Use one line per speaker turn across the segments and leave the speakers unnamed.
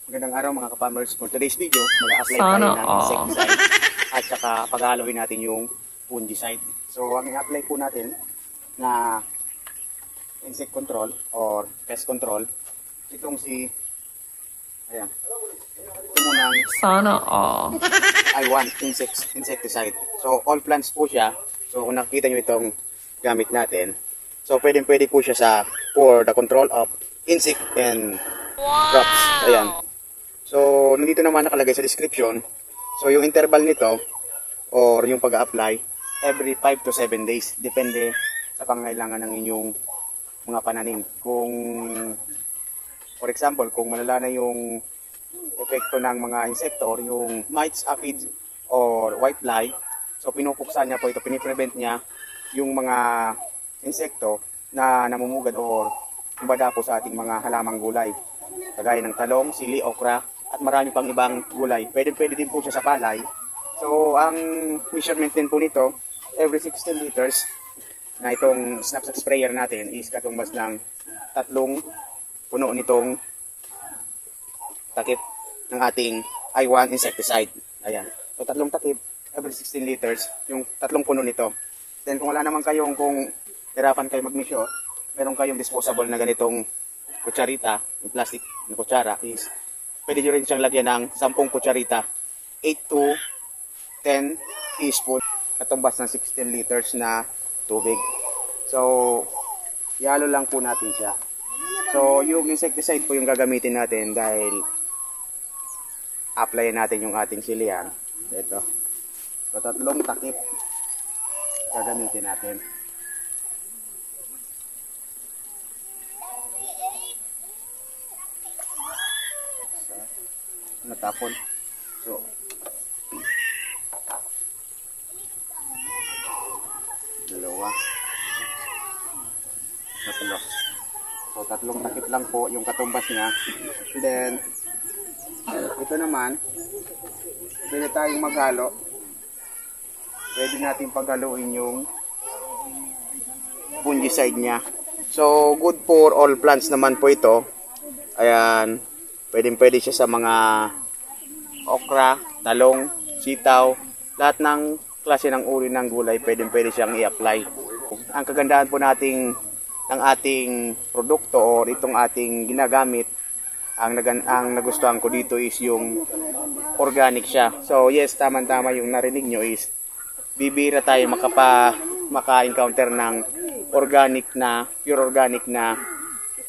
Magandang araw mga ka-farmers. For today's video, mag-a-apply tayo ng insecticide at saka pag-haluin natin yung fungicide. So, ang i-apply po natin na insect control or pest control, itong si, ayan, ito munang I1 insecticide. So, all plants po siya. So, kung nakikita nyo itong gamit natin, so pwede po siya for the control of insect and crops. Ayan. So, nandito naman nakalagay sa description. So, yung interval nito or yung pag-apply every 5 to 7 days. Depende sa pangailangan ng inyong mga pananim. Kung, for example, kung malala na yung epekto ng mga insekto or yung mites, aphids, or whitefly, so pinupuksan niya po ito, piniprevent niya yung mga insekto na namumugad or kumbada po sa ating mga halamang gulay. Kagaya ng talong, sili, okra, at marami pang ibang gulay. Pwede din po siya sa palay. So, ang measurement din po nito, every 16 liters na itong snapshot sprayer natin is katumbas ng 3 puno nitong takip ng ating I1 insecticide. Ayan. So, 3 takip, every 16 liters, yung 3 puno nito. Then, kung wala naman kayong, kung hirapan kayo mag-measure, meron kayong disposable na ganitong kutsarita, yung plastic na kutsara is pwede nyo rin siyang lagyan ng 10 kutsarita, 8 to 10 teaspoon, katumbas ng 16 liters na tubig. So, ihalo lang po natin siya. So, yung insecticide po yung gagamitin natin dahil apply natin yung ating silihan. Ito. So, 3 takip gagamitin natin. Natapon. So, dalawa. Tatlo. So, 3 takip lang po yung katumbas niya. And then, ito naman, pwede tayong maghalo. Pwede natin paghaluin yung fungicide niya. So, good for all plants naman po ito. Ayan. Pwede siya sa mga okra, talong, sitaw, lahat ng klase ng uri ng gulay, pwede siyang i-apply. Ang kagandahan po ng ating produkto o itong ating ginagamit, ang nagustuhan ko dito is yung organic siya. So yes, tama-tama yung narinig nyo is bibira tayo maka-encounter ng pure organic na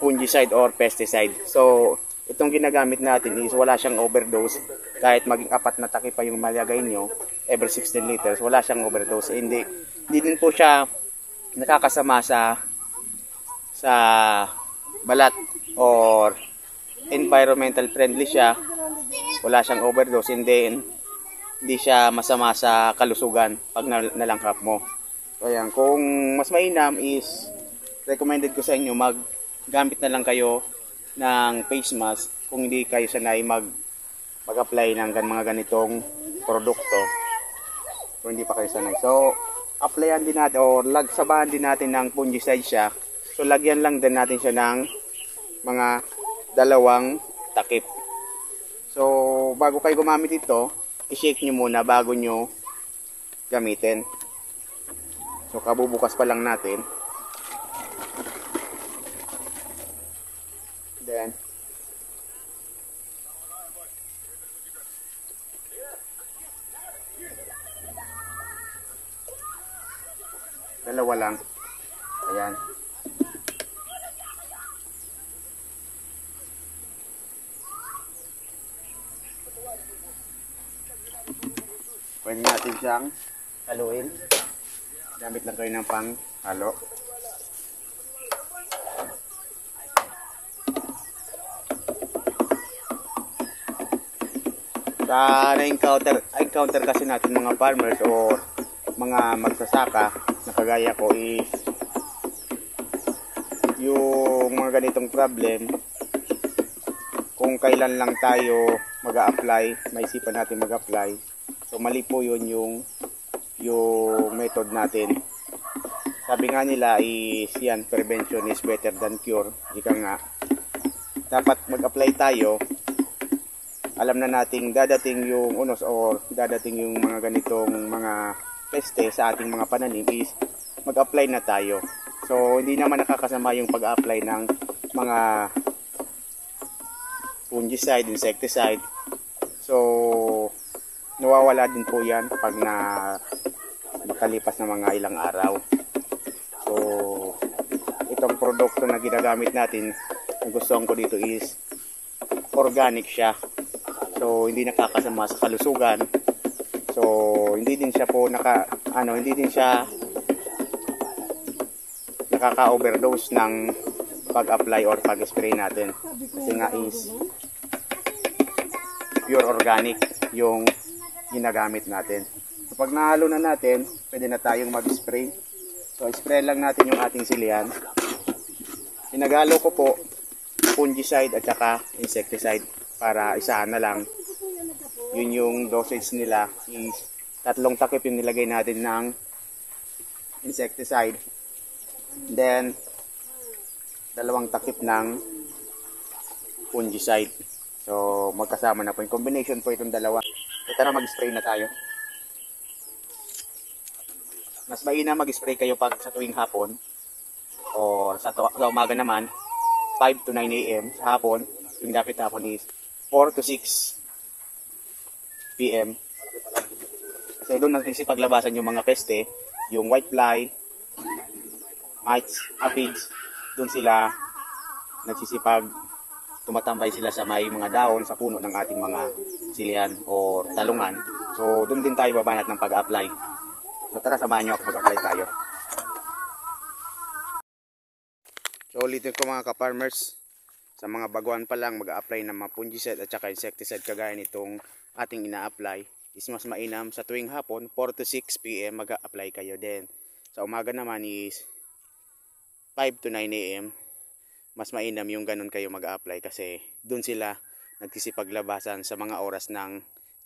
fungicide or pesticide. So itong ginagamit natin is wala siyang overdose. Kahit maging 4 na takip pa yung malagay nyo, every 16 liters, wala siyang overdose. Hindi din po siya nakakasama sa balat or environmental friendly siya. Wala siyang overdose. Hindi siya masama sa kalusugan pag nalangkap mo. So ayan, kung mas mainam is recommended ko sa inyo maggamit na lang kayo ng face mask kung hindi kayo sanay mag-apply ng mga ganitong produkto kung hindi pa kayo sanay. So, applyan din natin o sabahan din natin ng fungicide siya. So, lagyan lang din natin siya ng mga 2 takip. So, bago kayo gumamit ito, i-shake nyo muna bago nyo gamitin. So, kabubukas pa lang natin. Then, dalawa lang. Ayan. Pwede natin siyang haluin. Gamit lang kayo ng pang-halo. Na-encounter kasi natin mga farmers o mga magsasaka na kagaya ko is yung mga ganitong problem kung kailan lang tayo mag-a-apply, maisipan natin mag-apply. So mali po yun yung method natin. Sabi nga nila is yan, prevention is better than cure. Ika nga, dapat mag-apply tayo alam na nating dadating yung unos or dadating yung mga ganitong mga peste sa ating mga pananim is mag-apply na tayo. So hindi naman nakakasama yung pag-apply ng mga fungicide, insecticide. So nawawala din po yan pag na makalipas na mga ilang araw. So itong produkto na ginagamit natin, ang gustuhan ko dito is organic siya. So hindi nakakasama sa kalusugan. So hindi din siya po hindi din siya nakaka-overdose ng pag-apply or pag-spray natin. Kasi nga is pure organic yung ginagamit natin. So pag nahalo na natin, pwede na tayong mag-spray. So spray lang natin yung ating silihan. Pinagalo ko po fungicide at saka insecticide para isahan na lang. Yun yung dosage nila is 3 takip yung nilagay natin ng insecticide. Then 2 takip ng fungicide. So magkasama na po yung combination po itong dalawa. So tara mag-spray na tayo. Mas mainam mag-spray kayo pag sa tuwing hapon or sa umaga naman 5 to 9 AM. Sa hapon, yung dapat hapon is 4 to 6 PM. Kasi doon nagsisipaglabasan yung mga peste, yung white fly, mites, aphids, doon sila nagsisipag, tumatambay sila sa may mga dahon sa puno ng ating mga silihan o talungan. So doon din tayo babanat ng pag-apply. So tara, samahan nyo ako mag-apply tayo. So ulitin ko mga ka-farmers, sa mga baguhan pa lang mag-apply ng mga fungicide at saka insecticide kagaya nitong ating ina-apply, is mas mainam sa tuwing hapon 4 to 6 PM mag-apply kayo din. Sa umaga naman is 5 to 9 AM. Mas mainam yung ganun kayo mag-apply kasi dun sila nagsisipaglabasan sa mga oras ng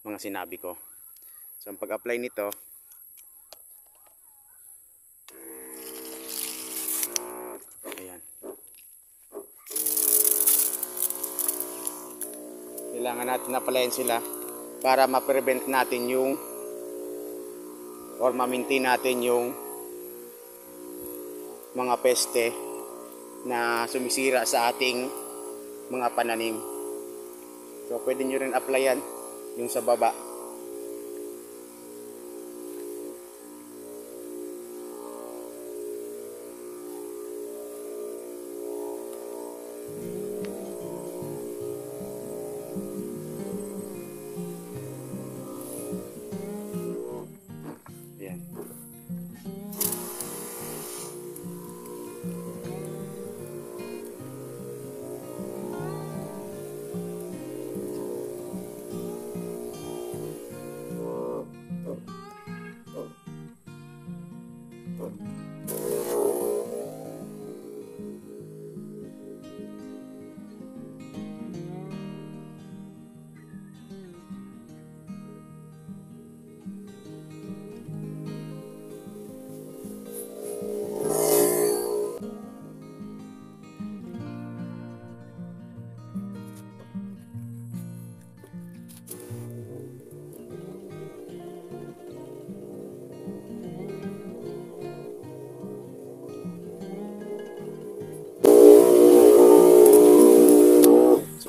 mga sinabi ko. So ang pag-apply nito, ayan, kailangan natin na-applyin sila para ma-prevent natin yung or ma-maintain natin yung mga peste na sumisira sa ating mga pananim. So pwede nyo rin applyan yung sa baba. Ayan.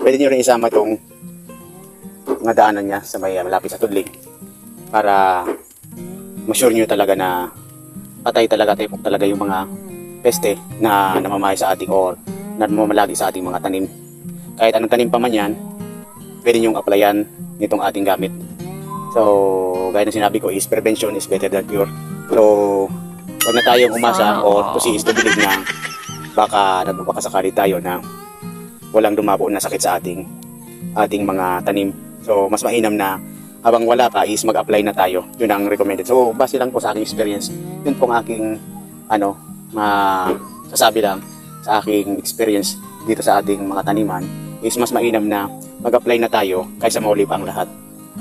Pwede nyo rin isama itong mga daanan niya sa may malapit sa tudling para ma-sure nyo talaga na patay talaga, tipok talaga yung mga peste na namamahay sa ating or namamalagi sa ating mga tanim. Kahit anong tanim pa man yan, pwede nyong applyan nitong ating gamit. So gaya ng sinabi ko is prevention is better than cure. So huwag na tayong umasa or to see is to believe na baka nagbabakasakali tayo na walang dumabo na sakit sa ating mga tanim. So mas mainam na habang wala pa is mag-apply na tayo. Yun ang recommended. So base lang po sa aking experience, yun pong aking sasabi lang sa aking experience dito sa ating mga taniman is mas mainam na mag-apply na tayo kaysa mauli pa ang lahat.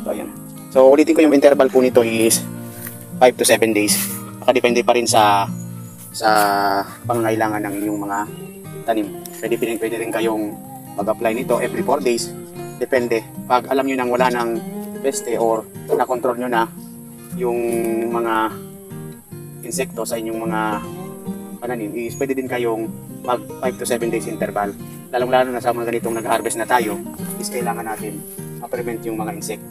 So ayan. So ulitin ko yung interval po nito is 5 to 7 days. Nakadepende pa rin sa pangangailangan ng inyong mga tanim. Pwede rin kayong mag-apply nito every 4 days Depende. Pag alam nyo nang wala ng peste or na-control nyo na yung mga insekto sa inyong mga pananim, is pwede din kayong mag 5 to 7 days interval. Lalong-lalo na sa mga ganitong nag-harvest na tayo, is kailangan natin ma-prevent yung mga insect.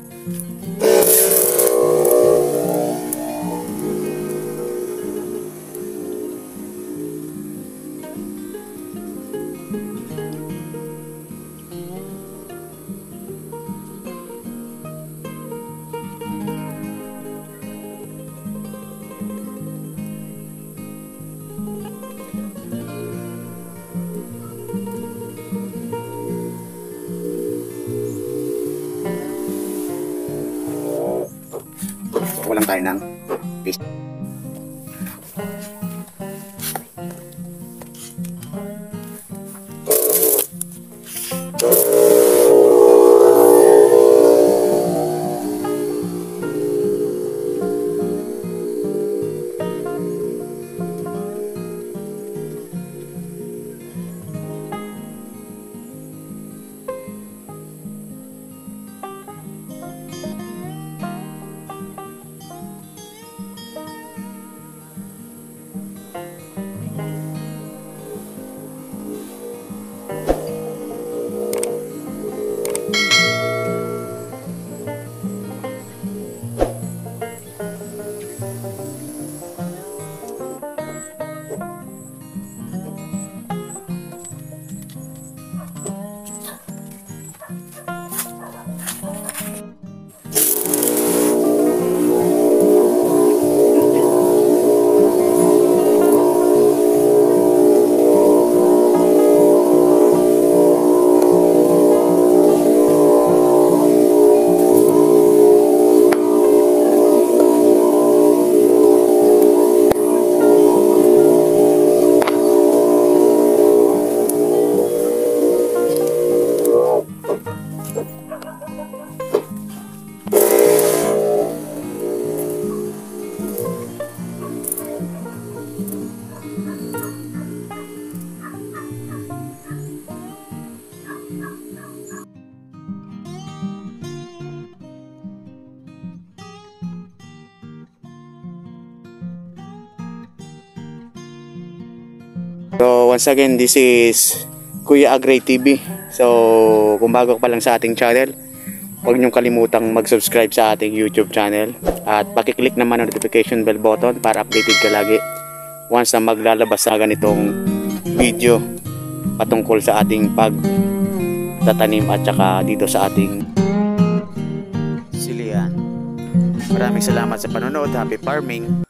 Walang tayo ng fish. So once again, this is Kuya Agray TV. So kung bago pa lang sa ating channel, huwag niyong kalimutang mag-subscribe sa ating YouTube channel at pakiclick naman ang notification bell button para updated ka lagi once na maglalabas sa ganitong video patungkol sa ating pagtatanim at saka dito sa ating silihan. Maraming salamat sa panonood. Happy farming!